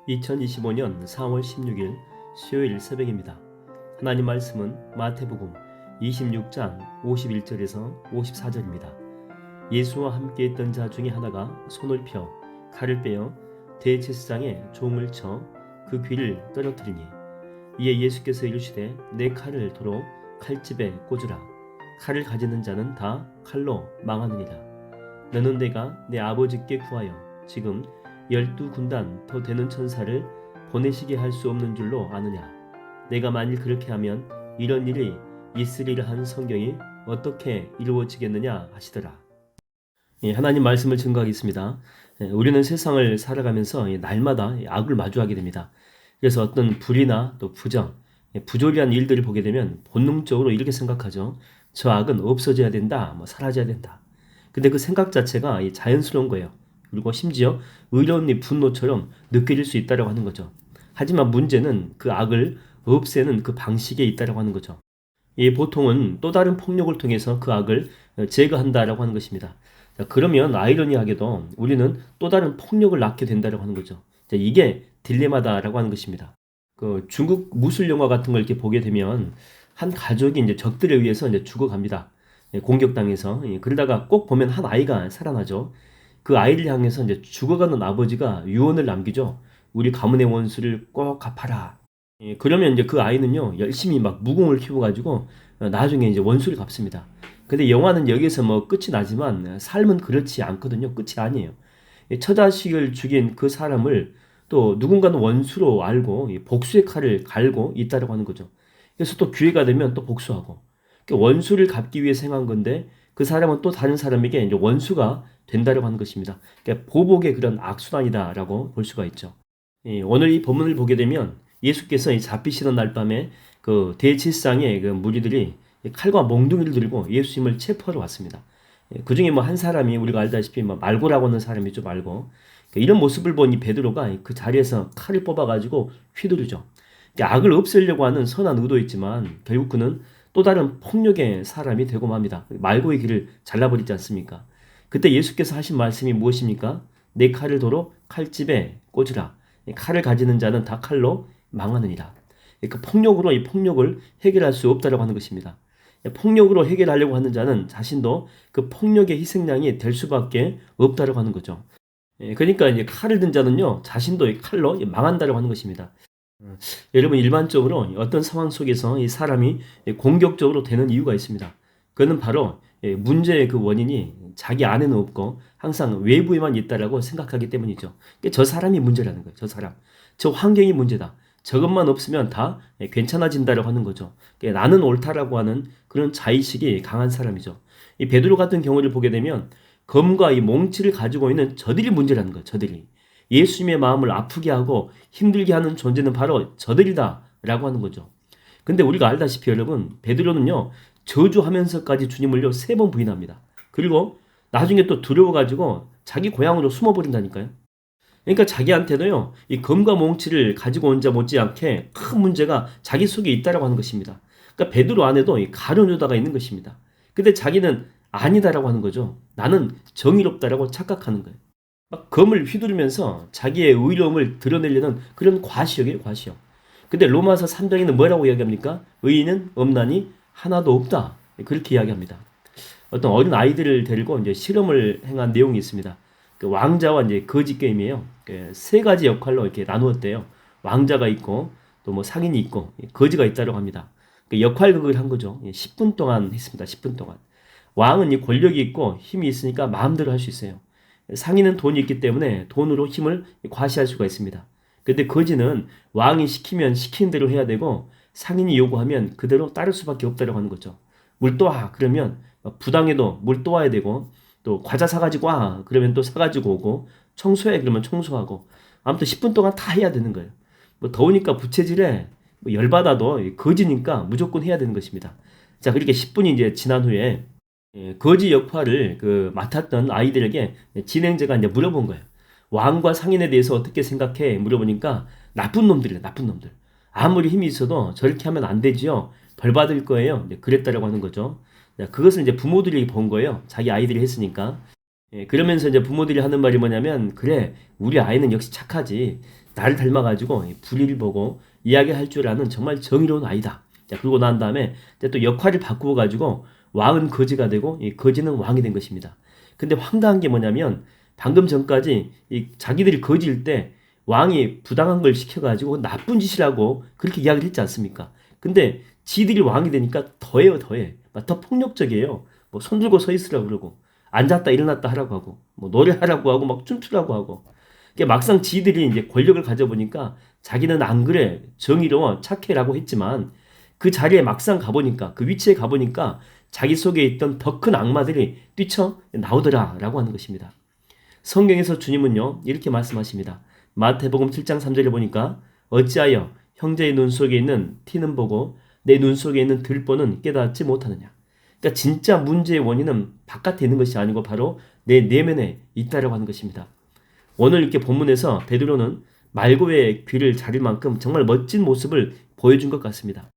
2025년 4월 16일 수요일 새벽입니다. 하나님 말씀은 마태복음 26장 51절에서 54절입니다. 예수와 함께 있던 자 중에 하나가 손을 펴 칼을 빼어 대제사장의 종을 쳐 그 귀를 떨어뜨리니 이에 예수께서 이르시되 내 칼을 도로 칼집에 꽂으라. 칼을 가지는 자는 다 칼로 망하느니라. 너는 내가 내 아버지께 구하여 지금 12군단 더 되는 천사를 보내시게 할 수 없는 줄로 아느냐. 내가 만일 그렇게 하면 이런 일이 있으리라 한 성경이 어떻게 이루어지겠느냐 하시더라. 하나님 말씀을 증거하겠습니다. 우리는 세상을 살아가면서 날마다 악을 마주하게 됩니다. 그래서 어떤 불의나 또 부정, 부조리한 일들을 보게 되면 본능적으로 이렇게 생각하죠. 저 악은 없어져야 된다, 사라져야 된다. 근데 그 생각 자체가 자연스러운 거예요. 그리고 심지어 의로운 이 분노처럼 느껴질 수 있다고 하는 거죠. 하지만 문제는 그 악을 없애는 그 방식에 있다고 하는 거죠. 보통은 또 다른 폭력을 통해서 그 악을 제거한다라고 하는 것입니다. 그러면 아이러니하게도 우리는 또 다른 폭력을 낳게 된다고 하는 거죠. 이게 딜레마다라고 하는 것입니다. 그 중국 무술 영화 같은 걸 이렇게 보게 되면 한 가족이 이제 적들에 의해서 이제 죽어갑니다. 공격당해서. 그러다가 꼭 보면 한 아이가 살아나죠. 그 아이를 향해서 이제 죽어가는 아버지가 유언을 남기죠. 우리 가문의 원수를 꼭 갚아라. 그러면 이제 그 아이는요, 열심히 막 무공을 키워가지고 나중에 이제 원수를 갚습니다. 근데 영화는 여기서 끝이 나지만 삶은 그렇지 않거든요. 끝이 아니에요. 처자식을 죽인 그 사람을 또 누군가는 원수로 알고 복수의 칼을 갈고 있다라고 하는 거죠. 그래서 또 기회가 되면 또 복수하고. 원수를 갚기 위해 행한 건데 그 사람은 또 다른 사람에게 이제 원수가 된다라고 하는 것입니다. 그러니까 보복의 그런 악순환이다라고 볼 수가 있죠. 오늘 이 본문을 보게 되면 예수께서 잡히시던 날 밤에 그 대제사장의 그 무리들이 칼과 몽둥이를 들고 예수님을 체포하러 왔습니다. 그 중에 한 사람이 우리가 알다시피 말고라고 하는 사람이죠, 말고. 이런 모습을 본 이 베드로가 그 자리에서 칼을 뽑아가지고 휘두르죠. 악을 없애려고 하는 선한 의도였지만 결국 그는 또 다른 폭력의 사람이 되고 맙니다. 말고의 길을 잘라버리지 않습니까? 그때 예수께서 하신 말씀이 무엇입니까? 내 칼을 도로 칼집에 꽂으라. 칼을 가지는 자는 다 칼로 망하느니라. 그러니까 폭력으로 이 폭력을 해결할 수 없다라고 하는 것입니다. 폭력으로 해결하려고 하는 자는 자신도 그 폭력의 희생양이 될 수밖에 없다라고 하는 거죠. 그러니까 이제 칼을 든 자는요, 자신도 이 칼로 망한다라고 하는 것입니다. 여러분, 일반적으로 어떤 상황 속에서 이 사람이 공격적으로 되는 이유가 있습니다. 그는 바로 문제의 그 원인이 자기 안에는 없고 항상 외부에만 있다라고 생각하기 때문이죠. 저 사람이 문제라는 거예요. 저 사람. 저 환경이 문제다. 저것만 없으면 다 괜찮아진다라고 하는 거죠. 나는 옳다라고 하는 그런 자의식이 강한 사람이죠. 이 베드로 같은 경우를 보게 되면 검과 이 몽치를 가지고 있는 저들이 문제라는 거예요. 저들이. 예수님의 마음을 아프게 하고 힘들게 하는 존재는 바로 저들이다라고 하는 거죠. 근데 우리가 알다시피 여러분, 베드로는요, 저주하면서까지 주님을요 3번 부인합니다. 그리고 나중에 또 두려워가지고 자기 고향으로 숨어버린다니까요. 그러니까 자기한테도요, 이 검과 몽치를 가지고 온 자 못지않게 큰 문제가 자기 속에 있다라고 하는 것입니다. 그러니까 베드로 안에도 이 가룟유다가 있는 것입니다. 근데 자기는 아니다라고 하는 거죠. 나는 정의롭다라고 착각하는 거예요. 막 검을 휘두르면서 자기의 의로움을 드러내려는 그런 과시욕이에요, 과시욕. 근데 로마서 3장에는 뭐라고 이야기합니까? 의인은 없나니 하나도 없다. 그렇게 이야기합니다. 어떤 어린 아이들을 데리고 이제 실험을 행한 내용이 있습니다. 그 왕자와 이제 거지 게임이에요. 그 3가지 역할로 이렇게 나누었대요. 왕자가 있고 또 상인이 있고 거지가 있다고 합니다. 그 역할극을 한 거죠. 10분 동안 했습니다. 10분 동안. 왕은 이 권력이 있고 힘이 있으니까 마음대로 할 수 있어요. 상인은 돈이 있기 때문에 돈으로 힘을 과시할 수가 있습니다. 근데 거지는 왕이 시키면 시키는 대로 해야 되고 상인이 요구하면 그대로 따를 수밖에 없다고 하는 거죠. 물 떠와 그러면 부당해도 물 떠와야 되고 또 과자 사가지고 와 그러면 또 사가지고 오고 청소해 그러면 청소하고 아무튼 10분 동안 다 해야 되는 거예요. 더우니까 부채질해 열받아도 거지니까 무조건 해야 되는 것입니다. 자, 그렇게 10분이 이제 지난 후에 거지 역할을 맡았던 아이들에게 진행자가 이제 물어본 거예요. 왕과 상인에 대해서 어떻게 생각해? 물어보니까 나쁜 놈들이래, 나쁜 놈들. 아무리 힘이 있어도 저렇게 하면 안 되지요. 벌 받을 거예요. 그랬다라고 하는 거죠. 그것을 이제 부모들이 본 거예요. 자기 아이들이 했으니까. 그러면서 이제 부모들이 하는 말이 뭐냐면, 그래, 우리 아이는 역시 착하지. 나를 닮아가지고 불의를 보고 이야기할 줄 아는 정말 정의로운 아이다. 자, 그러고 난 다음에 이제 또 역할을 바꾸어 가지고 왕은 거지가 되고 이 거지는 왕이 된 것입니다. 근데 황당한 게 뭐냐면, 방금 전까지 이 자기들이 거지일 때 왕이 부당한 걸 시켜가지고 나쁜 짓이라고 그렇게 이야기를 했지 않습니까? 근데 지들이 왕이 되니까 더해요, 더해. 막 더 폭력적이에요. 뭐 손들고 서 있으라고 그러고, 앉았다 일어났다 하라고 하고, 뭐 노래하라고 하고, 막 춤추라고 하고. 그러니까 막상 지들이 이제 권력을 가져보니까 자기는 안 그래, 정의로워, 착해라고 했지만, 그 자리에 막상 가보니까, 그 위치에 가보니까 자기 속에 있던 더 큰 악마들이 뛰쳐 나오더라라고 하는 것입니다. 성경에서 주님은요, 이렇게 말씀하십니다. 마태복음 7장 3절에 보니까, 어찌하여 형제의 눈 속에 있는 티는 보고 내 눈 속에 있는 들보는 깨닫지 못하느냐. 그러니까 진짜 문제의 원인은 바깥에 있는 것이 아니고 바로 내 내면에 있다라고 하는 것입니다. 오늘 이렇게 본문에서 베드로는 말고의 귀를 자를 만큼 정말 멋진 모습을 보여준 것 같습니다.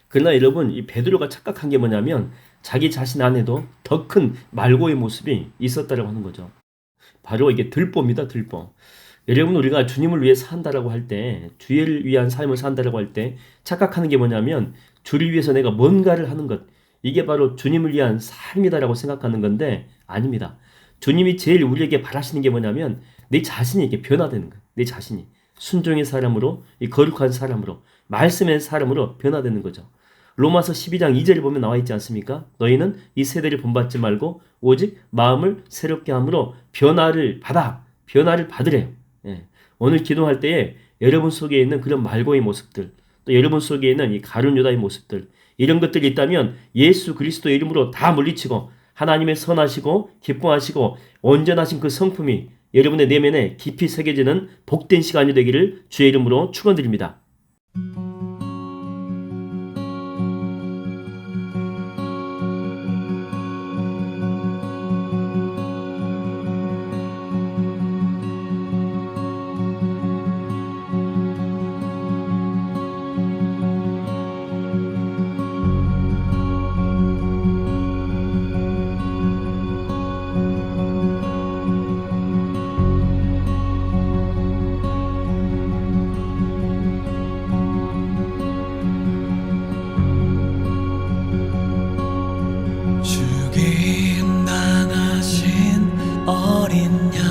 그러나 여러분, 이 베드로가 착각한 게 뭐냐면, 자기 자신 안에도 더 큰 말고의 모습이 있었다라고 하는 거죠. 바로 이게 들보입니다, 들보. 여러분, 우리가 주님을 위해 산다라고 할 때, 주를 위한 삶을 산다라고 할 때 착각하는 게 뭐냐면, 주를 위해서 내가 뭔가를 하는 것, 이게 바로 주님을 위한 삶이다라고 생각하는 건데 아닙니다. 주님이 제일 우리에게 바라시는 게 뭐냐면, 내 자신이 이렇게 변화되는 거예요. 내 자신이 순종의 사람으로, 이 거룩한 사람으로, 말씀의 사람으로 변화되는 거죠. 로마서 12장 2절에 보면 나와 있지 않습니까? 너희는 이 세대를 본받지 말고 오직 마음을 새롭게 함으로 변화를 받으래요. 예. 오늘 기도할 때에 여러분 속에 있는 그런 말고의 모습들, 또 여러분 속에 있는 이 가룟 유다의 모습들, 이런 것들이 있다면 예수 그리스도의 이름으로 다 물리치고 하나님의 선하시고 기뻐하시고 온전하신 그 성품이 여러분의 내면에 깊이 새겨지는 복된 시간이 되기를 주의 이름으로 축원드립니다. 죽임 당하신 어린 양,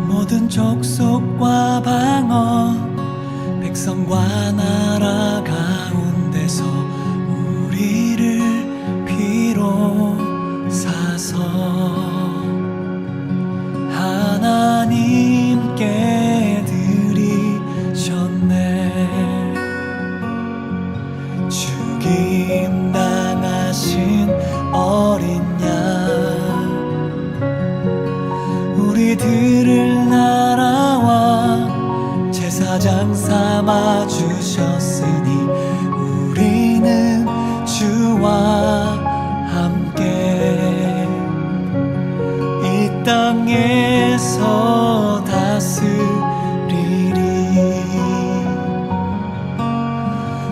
모든 족속과 방언, 백성과 나라 가운데서 우리를 피로 사서 하나님께 드리셨네. 죽임 당하신 어린 양, 우리들을 나라와 제사장 삼아 주셨으니 우리는 주와 함께 이 땅에서 다스리리.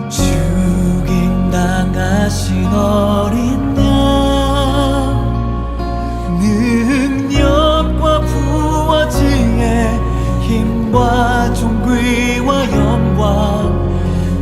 죽임 당하신 어린 양, 능력과 부와 지혜, 힘과 존귀와 영광,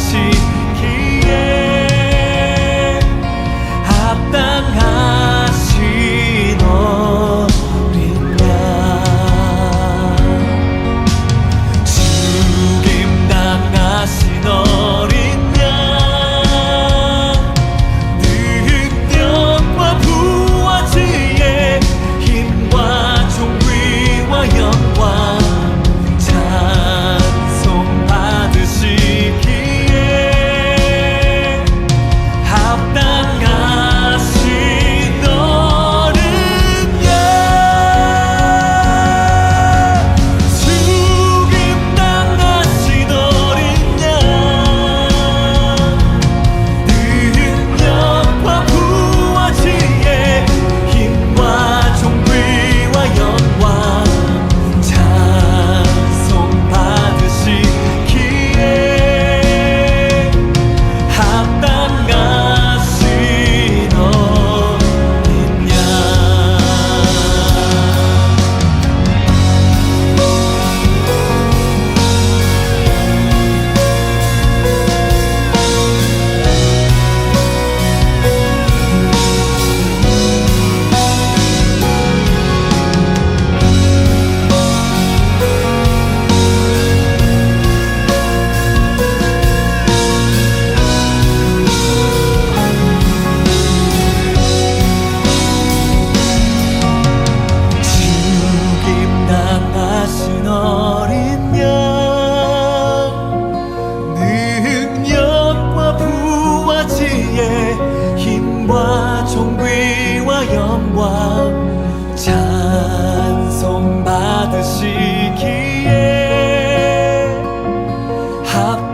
받으시기에 합당하신 어린 양 죽임 당하신 어린 양 능력과 부와 지혜 힘과 존귀와 영광 찬송 받으시기에 합당하신 어린 양 죽임 당하신 어린 양 능력과 부와 지혜 힘과 존귀와 영광 찬송 받으시기에 합당하신 어린 양 죽임 당하신 어린 양 능력과 부와 지혜 힘과 존귀와 영광 찬송 받으시기에 합